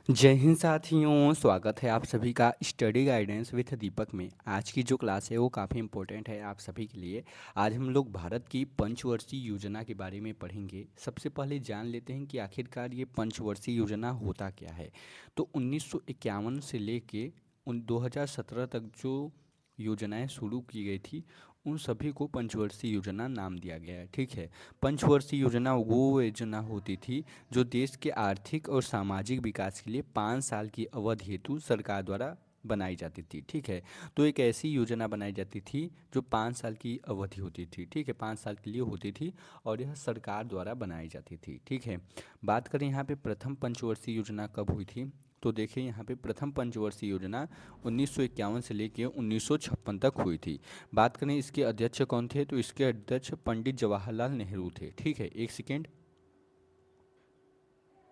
जय हिंद साथियों, स्वागत है आप सभी का स्टडी गाइडेंस विथ दीपक में। आज की जो क्लास है वो काफ़ी इम्पोर्टेंट है आप सभी के लिए। आज हम लोग भारत की पंचवर्षीय योजना के बारे में पढ़ेंगे। सबसे पहले जान लेते हैं कि आखिरकार ये पंचवर्षीय योजना होता क्या है। तो 1951 से लेके उन 2017 तक जो योजनाएं शुरू की गई थी उन सभी को पंचवर्षीय योजना नाम दिया गया है। ठीक है। पंचवर्षीय योजना वो योजना होती थी जो देश के आर्थिक और सामाजिक विकास के लिए 5 साल की अवधि हेतु सरकार द्वारा बनाई जाती थी। ठीक है। तो एक ऐसी योजना बनाई जाती थी जो 5 साल की अवधि होती थी। ठीक है, 5 साल के लिए होती थी और यह सरकार द्वारा बनाई जाती थी। ठीक है। बात करें यहाँ पे प्रथम पंचवर्षीय योजना कब हुई थी, तो देखिए यहाँ पे प्रथम पंचवर्षीय योजना 1951 से लेकर 1956 तक हुई थी। बात करें इसके अध्यक्ष कौन थे, तो इसके अध्यक्ष पंडित जवाहरलाल नेहरू थे। ठीक है, एक सेकेंड।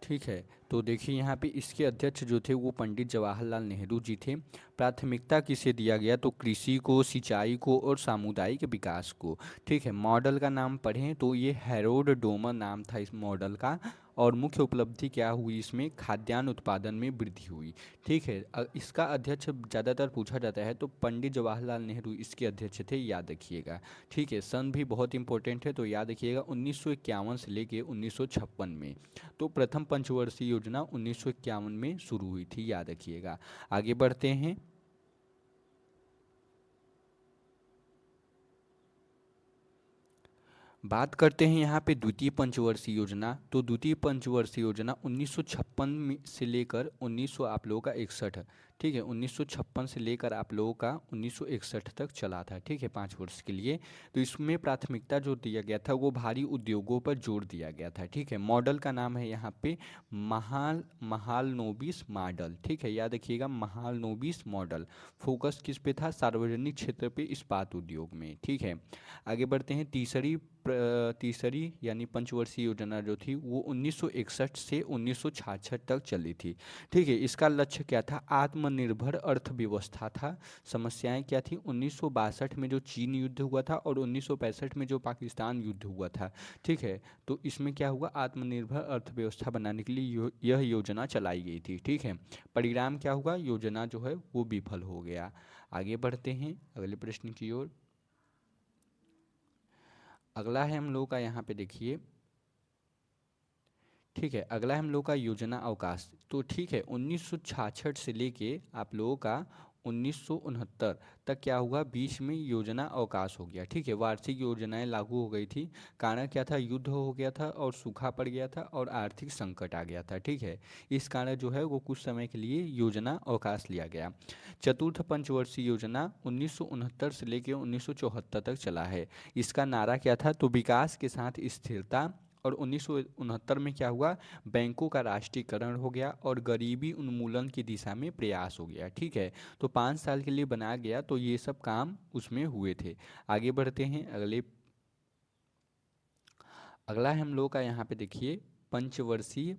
ठीक है, तो देखिए यहाँ पे इसके अध्यक्ष जो थे वो पंडित जवाहरलाल नेहरू जी थे। प्राथमिकता किसे दिया गया, तो कृषि को, सिंचाई को और सामुदायिक विकास को। ठीक है। मॉडल का नाम पढ़ें तो ये हैरोल्ड डोमर नाम था इस मॉडल का। और मुख्य उपलब्धि क्या हुई, इसमें खाद्यान्न उत्पादन में वृद्धि हुई। ठीक है। इसका अध्यक्ष ज़्यादातर पूछा जाता है तो पंडित जवाहरलाल नेहरू इसके अध्यक्ष थे, याद रखिएगा। ठीक है, सन भी बहुत इंपॉर्टेंट है तो याद रखिएगा 1951 से लेके 1956 में। तो प्रथम पंचवर्षीय योजना 1951 में शुरू हुई थी, याद रखिएगा। आगे बढ़ते हैं। बात करते हैं यहाँ पे द्वितीय पंचवर्षीय योजना। तो द्वितीय पंचवर्षीय योजना 1956 से लेकर 1900 आप लोगों का 61। ठीक है, 1956 से लेकर आप लोगों का 1961 तक चला था। ठीक है, 5 वर्ष के लिए। तो इसमें प्राथमिकता जो दिया गया था वो भारी उद्योगों पर जोर दिया गया था। ठीक है। मॉडल का नाम है यहाँ पे महालनोबिस मॉडल। ठीक है, याद रखिएगा महालनोबिस मॉडल। फोकस किस पे था, सार्वजनिक क्षेत्र पे इस्पात उद्योग में। ठीक है। आगे बढ़ते हैं। तीसरी यानी पंचवर्षीय योजना जो थी वो 1961 से 1966 तक चली थी। ठीक है। इसका लक्ष्य क्या था, आत्मनिर्भर अर्थव्यवस्था था। समस्याएं क्या थी, 1962 में जो चीन युद्ध हुआ था और 1965 में जो पाकिस्तान युद्ध हुआ था। ठीक है। तो इसमें क्या हुआ, आत्मनिर्भर अर्थव्यवस्था बनाने के लिए यह योजना चलाई गई थी। ठीक है। परिणाम क्या हुआ, योजना जो है वो विफल हो गया। आगे बढ़ते हैं अगले प्रश्न की ओर। अगला है हम लोग का यहाँ पे देखिए। ठीक है, अगला है हम लोग का योजना अवकाश। तो ठीक है, 1966 से लेके आप लोगों का 1969 तक क्या हुआ, बीच में योजना अवकाश हो गया। ठीक है, वार्षिक योजनाएं लागू हो गई थी। कारण क्या था, युद्ध हो गया था और सूखा पड़ गया था और आर्थिक संकट आ गया था। ठीक है। इस कारण जो है वो कुछ समय के लिए योजना अवकाश लिया गया। चतुर्थ पंचवर्षीय योजना 1969 से लेके 1974 तक चला है। इसका नारा क्या था, तो विकास के साथ स्थिरता। और 1969 में क्या हुआ, बैंकों का राष्ट्रीयकरण हो गया और गरीबी उन्मूलन की दिशा में प्रयास हो गया। ठीक है। तो 5 साल के लिए बनाया गया तो ये सब काम उसमें हुए थे। आगे बढ़ते हैं अगले। अगला है हम लोग का यहाँ पे देखिए पंचवर्षीय,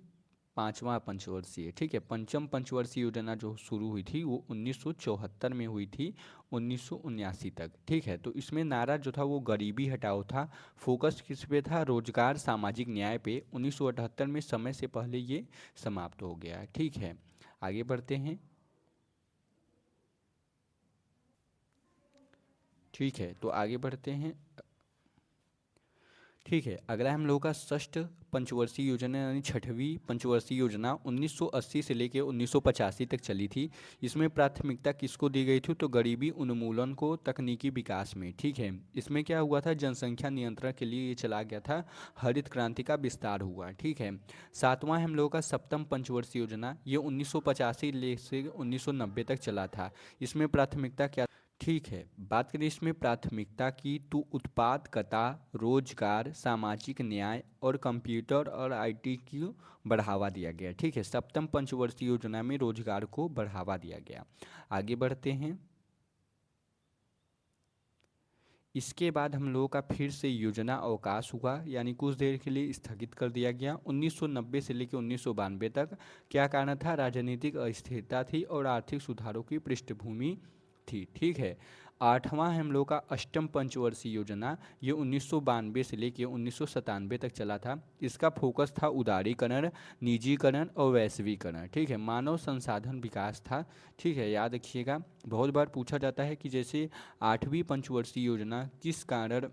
पांचवा पंचवर्षीय। ठीक है, पंचम पंचवर्षीय योजना जो शुरू हुई थी वो 1974 में हुई थी 1979 तक। ठीक है। तो इसमें नारा जो था वो गरीबी हटाओ था। फोकस किस पे था, रोजगार सामाजिक न्याय पे। 1978 में समय से पहले ये समाप्त हो गया। ठीक है। आगे बढ़ते हैं। ठीक है, तो आगे बढ़ते हैं। ठीक है, अगला हम लोगों का षष्ठ पंचवर्षीय योजना यानी छठवीं पंचवर्षीय योजना 1980 से लेकर 1985 तक चली थी। इसमें प्राथमिकता किसको दी गई थी, तो गरीबी उन्मूलन को, तकनीकी विकास में। ठीक है। इसमें क्या हुआ था, जनसंख्या नियंत्रण के लिए ये चला गया था। हरित क्रांति का विस्तार हुआ। ठीक है। सातवां हम लोगों का सप्तम पंचवर्षीय योजना, ये 1985 से 1990 तक चला था। इसमें प्राथमिकता क्या। ठीक है, बात करें इसमें प्राथमिकता की तो उत्पादकता, रोजगार, सामाजिक न्याय और कंप्यूटर और आईटी को बढ़ावा दिया गया। ठीक है, सप्तम पंचवर्षीय योजना में रोजगार को बढ़ावा दिया गया। आगे बढ़ते हैं। इसके बाद हम लोगों का फिर से योजना अवकाश हुआ यानी कुछ देर के लिए स्थगित कर दिया गया 1990 से लेकर 1992 तक। क्या कारण था, राजनीतिक अस्थिरता थी और आर्थिक सुधारों की पृष्ठभूमि थी। ठीक है। आठवां है हम लोग का अष्टम पंचवर्षीय योजना, ये 1992 से लेके 1997 तक चला था। इसका फोकस था उदारीकरण, निजीकरण और वैश्वीकरण। ठीक है, मानव संसाधन विकास था। ठीक है, याद रखिएगा। बहुत बार पूछा जाता है कि जैसे आठवीं पंचवर्षीय योजना किस कारण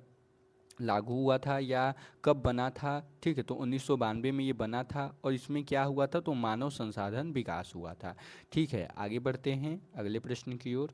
लागू हुआ था या कब बना था। ठीक है, तो 1992 में ये बना था और इसमें क्या हुआ था, तो मानव संसाधन विकास हुआ था। ठीक है, आगे बढ़ते हैं अगले प्रश्न की ओर।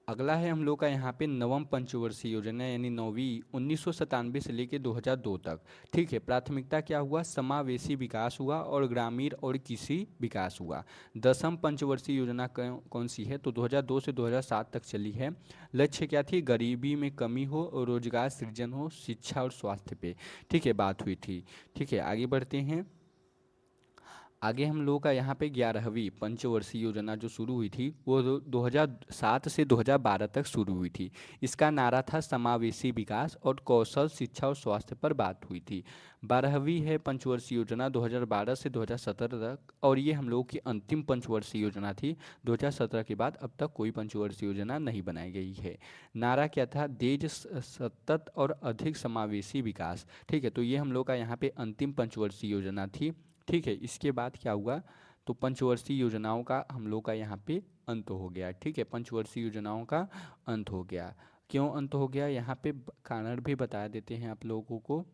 अगला है हम लोग का यहाँ पे नवम पंचवर्षीय योजना यानी नौवीं, 1997 से लेके 2002 तक। ठीक है, प्राथमिकता क्या हुआ, समावेशी विकास हुआ और ग्रामीण और कृषि विकास हुआ। दसम पंचवर्षीय योजना कौन सी है, तो 2002 से 2007 तक चली है। लक्ष्य क्या थी, गरीबी में कमी हो और रोजगार सृजन हो, शिक्षा और स्वास्थ्य पे। ठीक है, बात हुई थी। ठीक है, आगे बढ़ते हैं। आगे हम लोग का यहाँ पे 11वीं पंचवर्षीय योजना जो शुरू हुई थी वो 2007 से 2012 तक शुरू हुई थी। इसका नारा था समावेशी विकास और कौशल शिक्षा और स्वास्थ्य पर बात हुई थी। 12वीं है पंचवर्षीय योजना 2012 से 2017 तक, और ये हम लोग की अंतिम पंचवर्षीय योजना थी। 2017 के बाद अब तक कोई पंचवर्षीय योजना नहीं बनाई गई है। नारा क्या था, तेज सतत और अधिक समावेशी विकास। ठीक है, तो ये हम लोग का यहाँ पे अंतिम पंचवर्षीय योजना थी। ठीक है, इसके बाद क्या हुआ, तो पंचवर्षीय योजनाओं का हम लोग का यहाँ पे अंत हो गया। ठीक है, पंचवर्षीय योजनाओं का अंत हो गया। क्यों अंत हो गया, यहाँ पे कारण भी बता देते हैं आप लोगों को।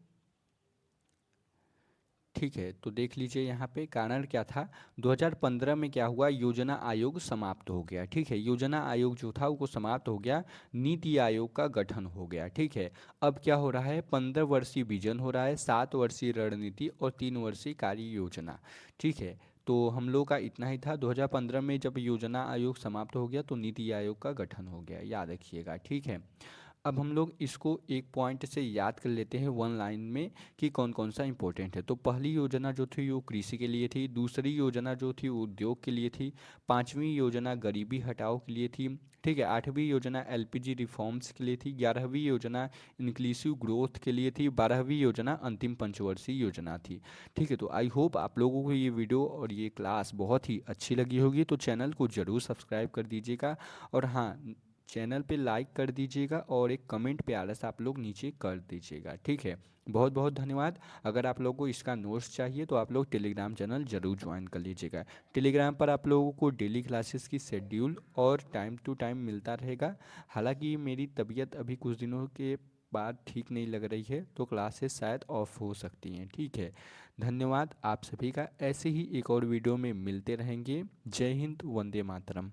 ठीक है, तो देख लीजिए यहाँ पे कारण क्या था। 2015 में क्या हुआ, योजना आयोग समाप्त हो गया। ठीक है, योजना आयोग जो था वो समाप्त हो गया, नीति आयोग का गठन हो गया। ठीक है, अब क्या हो रहा है, 15 वर्षीय विजन हो रहा है, 7 वर्षीय रणनीति और 3 वर्षीय कार्य योजना। ठीक है, तो हम लोग का इतना ही था। 2015 में जब योजना आयोग समाप्त हो गया तो नीति आयोग का गठन हो गया, याद रखिएगा। ठीक है, अब हम लोग इसको एक पॉइंट से याद कर लेते हैं वन लाइन में कि कौन कौन सा इंपॉर्टेंट है। तो पहली योजना जो थी वो कृषि के लिए थी, दूसरी योजना जो थी वो उद्योग के लिए थी, पांचवी योजना गरीबी हटाओ के लिए थी। ठीक है, आठवीं योजना एलपीजी रिफॉर्म्स के लिए थी, 11वीं योजना इंक्लूसिव ग्रोथ के लिए थी, 12वीं योजना अंतिम पंचवर्षीय योजना थी। ठीक है, तो आई होप आप लोगों को ये वीडियो और ये क्लास बहुत ही अच्छी लगी होगी, तो चैनल को ज़रूर सब्सक्राइब कर दीजिएगा। और हाँ, चैनल पे लाइक कर दीजिएगा और एक कमेंट प्यारा सा आप लोग नीचे कर दीजिएगा। ठीक है, बहुत बहुत धन्यवाद। अगर आप लोगों को इसका नोट्स चाहिए तो आप लोग टेलीग्राम चैनल ज़रूर ज्वाइन कर लीजिएगा। टेलीग्राम पर आप लोगों को डेली क्लासेस की शेड्यूल और टाइम टू टाइम मिलता रहेगा। हालांकि मेरी तबीयत अभी कुछ दिनों के बाद ठीक नहीं लग रही है, तो क्लासेस शायद ऑफ हो सकती हैं। ठीक है, धन्यवाद आप सभी का। ऐसे ही एक और वीडियो में मिलते रहेंगे। जय हिंद, वंदे मातरम।